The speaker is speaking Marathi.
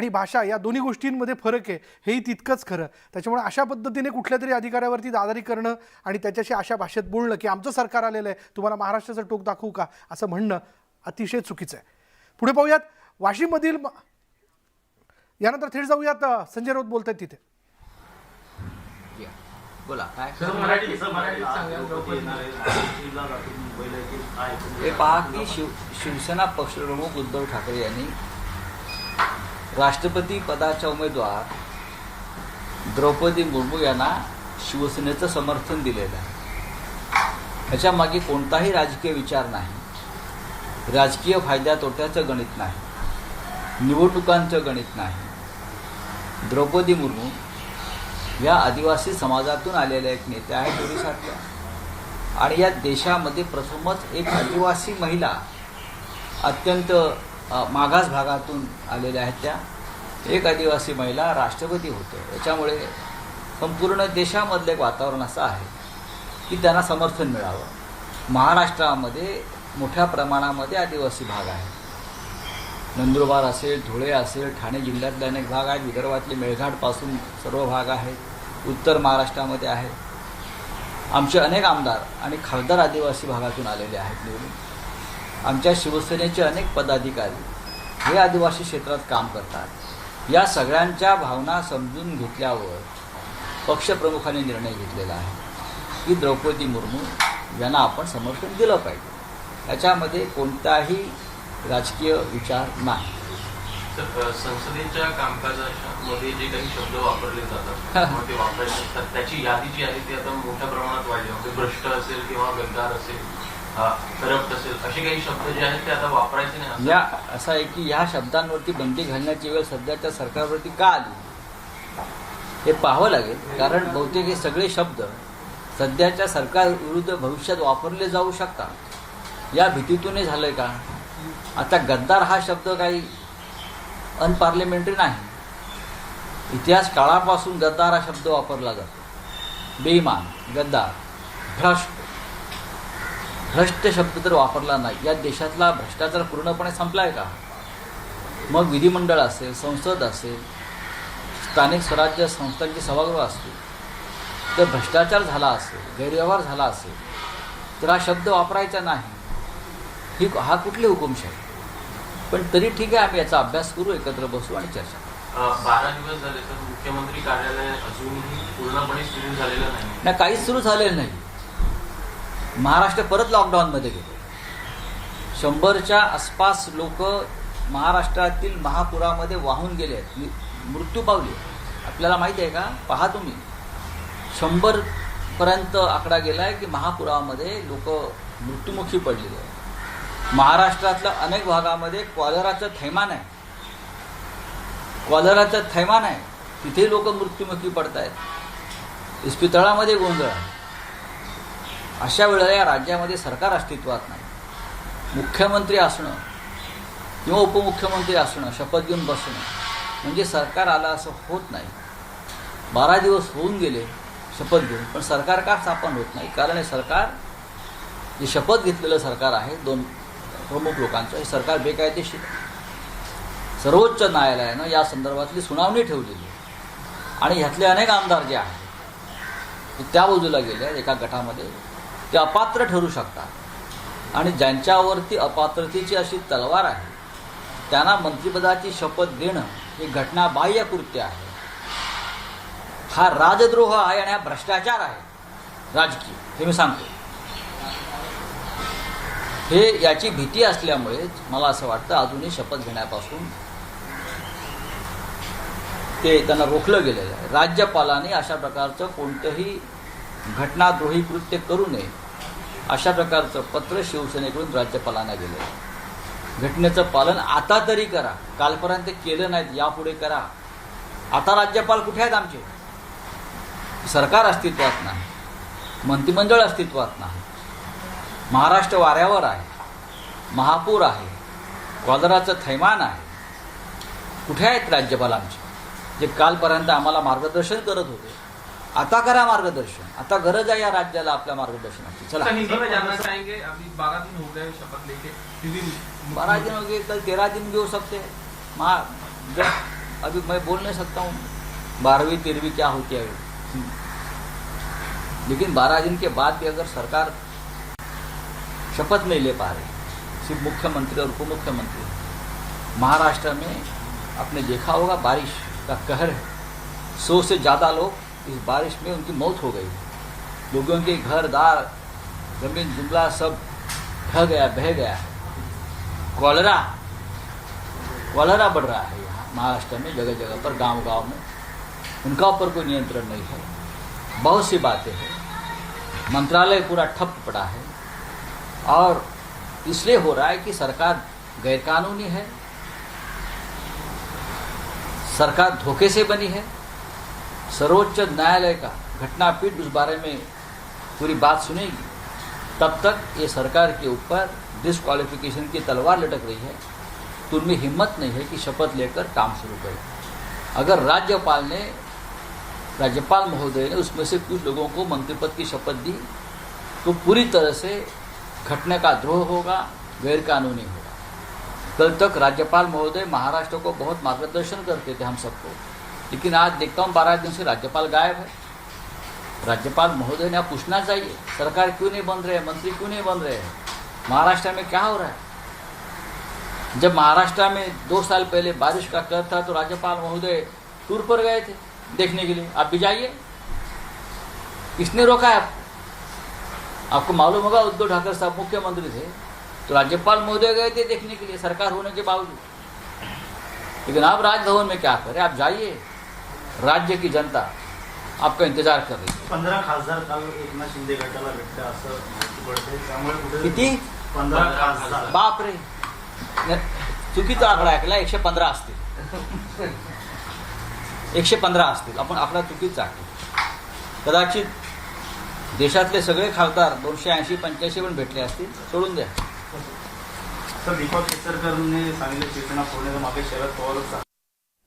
आणि भाषा या दोन्ही गोष्टींमध्ये फरक आहे हेही तितकंच खरं. त्याच्यामुळे अशा पद्धतीने कुठल्या तरी अधिकाऱ्यावरती दादारी करणं आणि त्याच्याशी अशा भाषेत बोलणं की आमचं सरकार आलेलं आहे, तुम्हाला महाराष्ट्राचं टोक दाखवू का, असं म्हणणं अतिशय चुकीचं आहे. पुढे पाहूयात वाशिममधील, यानंतर थेट जाऊयात संजय राऊत बोलत आहेत तिथे. बोला काय हे पहा की शिवसेना पक्षप्रमुख उद्धव ठाकरे यांनी राष्ट्रपती पदाच्या उमेदवार द्रौपदी मुर्मू यांना शिवसेनेचं समर्थन दिलेलं आहे. ह्याच्या मागे कोणताही राजकीय विचार नाही, राजकीय फायद्या तोट्याचं गणित नाही, निवडणुकांचं गणित नाही. द्रौपदी मुर्मू या आदिवासी समाजातून आलेल्या एक नेत्या आहेत ओडिशातल्या, आणि या देशामध्ये प्रथमच एक आदिवासी महिला अत्यंत मागास भागातून आलेल्या आहेत त्या एक आदिवासी महिला राष्ट्रपती होते. याच्यामुळे संपूर्ण देशामधलं एक वातावरण असं आहे की त्यांना समर्थन मिळावं. महाराष्ट्रामध्ये मोठ्या प्रमाणामध्ये आदिवासी भाग आहे. नंदुरबार असेल, धुळे असेल, ठाणे जिल्ह्यातले अनेक भाग आहेत, विदर्भातले मेळघाटपासून सर्व भाग आहेत, उत्तर महाराष्ट्रामध्ये आहे. आमचे अनेक आमदार आणि खासदार आदिवासी भागातून आलेले आहेत निवडून. आमच्या शिवसेनेचे अनेक पदाधिकारी हे आदिवासी क्षेत्रात काम करतात. या सगळ्यांच्या भावना समजून घेतल्यावर पक्षप्रमुखांनी निर्णय घेतलेला आहे की द्रौपदी मुर्मू यांना आपण समर्थन दिलं पाहिजे. याच्यामध्ये कोणताही राजकीय विचार नाही. संसदेच्या कामकाजामध्ये जे काही शब्द वापरले जातात ते वापरायचे असतात, त्याची यादी जी आहे ती आता मोठ्या प्रमाणात वाढली. म्हणजे भ्रष्ट असेल किंवा गद्दार असेल, करप्ट असेल, असे काही शब्द जे आहेत ते आता वापरायचे नाही. या असं आहे की ह्या शब्दांवरती बंदी घालण्याची वेळ सध्याच्या सरकारवरती का आली हे पाहावं लागेल. कारण बहुतेक हे सगळे शब्द सध्याच्या सरकारविरुद्ध भविष्यात वापरले जाऊ शकतात या भीतीतून हे झालंय का. आता गद्दार हा शब्द काही अनपार्लिमेंटरी नाही. इतिहास काळापासून गद्दार हा शब्द वापरला जातो. बेईमान, गद्दार, भ्रष्ट शब्द तर वापरला नाही. या देशातला भ्रष्टाचार पूर्णपणे संपला आहे का. मग विधिमंडळ असेल, संसद असेल, स्थानिक स्वराज्य संस्थांची सभागृह असतील, तर भ्रष्टाचार झाला असेल, गैरव्यवहार झाला असेल तर हा शब्द वापरायचा नाही. हा कुठली हुकुमशाही. पण तरी ठीक आहे, आम्ही याचा अभ्यास करू, एकत्र बसू आणि चर्चा. 12 दिवस झाले तर मुख्यमंत्री कार्यालय अजूनही पूर्णपणे सुरू झालेलं नाही. काहीच सुरू झालेलं नाही. महाराष्ट्र परत लॉकडाऊनमध्ये गेले. 100च्या आसपास लोक महाराष्ट्रातील महापुरामध्ये वाहून गेले आहेत, मृत्यू पावले. आपल्याला माहिती आहे का. पहा तुम्ही, 100पर्यंत आकडा गेला आहे की महापुरामध्ये लोक मृत्युमुखी पडलेले आहेत. महाराष्ट्रातल्या अनेक भागामध्ये कॉलराचं थैमान आहे. कॉलराचं थैमान आहे, तिथे लोक मृत्युमुखी पडत आहेत. इस्पितळामध्ये गोंधळ आहे. अशा वेळेला या राज्यामध्ये सरकार अस्तित्वात नाही. मुख्यमंत्री असणं किंवा उपमुख्यमंत्री असणं, शपथ घेऊन बसणं म्हणजे सरकार आलं असं होत नाही. 12 दिवस होऊन गेले शपथ घेऊन, पण सरकार का स्थापन होत नाही. कारण हे सरकार, जे शपथ घेतलेलं सरकार आहे 2 प्रमुख लोकांचं, हे सरकार बेकायदेशीर. सर्वोच्च न्यायालयानं या संदर्भातली सुनावणी ठेवलेली आणि ह्यातले अनेक आमदार जे आहेत ते त्या बाजूला गेले आहेत. एका गटामध्ये ते अपात्र ठरू शकतात आणि ज्यांच्यावरती अपात्रतेची अशी तलवार आहे त्यांना मंत्रिपदाची शपथ देणं हे घटनाबाह्य कृत्य आहे. हा राजद्रोह आहे आणि हा भ्रष्टाचार आहे राजकीय. हे मी सांगतो. हे याची भीती असल्यामुळे मला असं वाटतं अजूनही शपथ घेण्यापासून ते त्यांना रोखलं गेलेलं आहे. राज्यपालांनी अशा प्रकारचं कोणतंही घटनाद्रोही कृत्य करू नये अशा प्रकारचं पत्र शिवसेनेकडून राज्यपालांना गेलं आहे. घटनेचं पालन आता तरी करा. कालपर्यंत केलं नाहीत, यापुढे करा. आता राज्यपाल कुठे आहेत आमचे. सरकार अस्तित्वात नाही, मंत्रिमंडळ अस्तित्वात नाही, महाराष्ट्र वाऱ्यावर आहे, महापूर आहे, कॉलराचं थैमान आहे. कुठे आहेत राज्यपाल आमचे जे कालपर्यंत आम्हाला मार्गदर्शन करत होते. आता करा मार्गदर्शन. आता गरज आहे या राज्याला आपल्या मार्गदर्शनाची. चला, 12 दिन हो गए शपथ लेके, 12 दिन हो गए, कल 13 दिन भी हो सकते हैं. अभी मैं बोल नहीं सकता हूँ 12वीं 13वीं क्या होती है, लेकिन 12 दिन के बाद भी अगर सरकार शपथ नहीं ले पा रही, सिर्फ मुख्यमंत्री और उप मुख्यमंत्री, महाराष्ट्र में आपने देखा होगा बारिश का कहर है, 100 से ज़्यादा लोग इस बारिश में उनकी मौत हो गई, लोगों के घर दार जमीन जुमला सब ढह गया, बह गया है। कॉलरा बढ़ रहा है यहाँ महाराष्ट्र में, जगह जगह पर, गांव-गांव में, उनका ऊपर कोई नियंत्रण नहीं है। बहुत सी बातें हैं, मंत्रालय पूरा ठप पड़ा है और इसलिए हो रहा है कि सरकार गैरकानूनी है, सरकार धोखे से बनी है। सर्वोच्च न्यायालय का घटनापीठ उस बारे में पूरी बात सुनेगी, तब तक ये सरकार के ऊपर डिस्क्वालिफिकेशन की तलवार लटक रही है, तो उनमें हिम्मत नहीं है कि शपथ लेकर काम शुरू करें। अगर राज्यपाल महोदय ने उसमें से कुछ लोगों को मंत्री पद की शपथ दी तो पूरी तरह से घटना का द्रोह होगा, गैरकानूनी होगा। कल तक राज्यपाल महोदय महाराष्ट्र को बहुत मार्गदर्शन करते थे हम सबको, लेकिन आज देखता हूँ 12 दिन से राज्यपाल गायब है। राज्यपाल महोदय ने आप पूछना चाहिए, सरकार क्यों नहीं बन रहे हैं, मंत्री क्यों नहीं बन रहे हैं, महाराष्ट्र में क्या हो रहा है। जब महाराष्ट्र में 2 साल पहले बारिश का कहर था तो राज्यपाल महोदय टूर पर गए थे देखने के लिए, आप भी जाइए। किसने रोका है आपको? आपको मालूम होगा उद्धव ठाकरे साहब मुख्यमंत्री थे तो राज्यपाल महोदय गए थे देखने के लिए, सरकार होने के बावजूद। लेकिन आप राजभवन में क्या करें, आप जाइए, राज्य की जनता आपका इंतजार कर रही है। 15 खासदार काल एकनाथ शिंदे गटाला भेटले असं माहिती पडते, त्यामुळे कुठे किती? 15 खासदार. बापरे, चुकीचा आकडा ऐकला, 115 असतील. 115 असतील, आपण आकडा चुकीचा आहे. कदाचित देशातले सगळे खासदार 280-85 पण भेटले असतील, सोडून द्या. तर दीपक केसरकरने सांगितलं शिवसेना फोडण्याच्या मागे शरद पवारच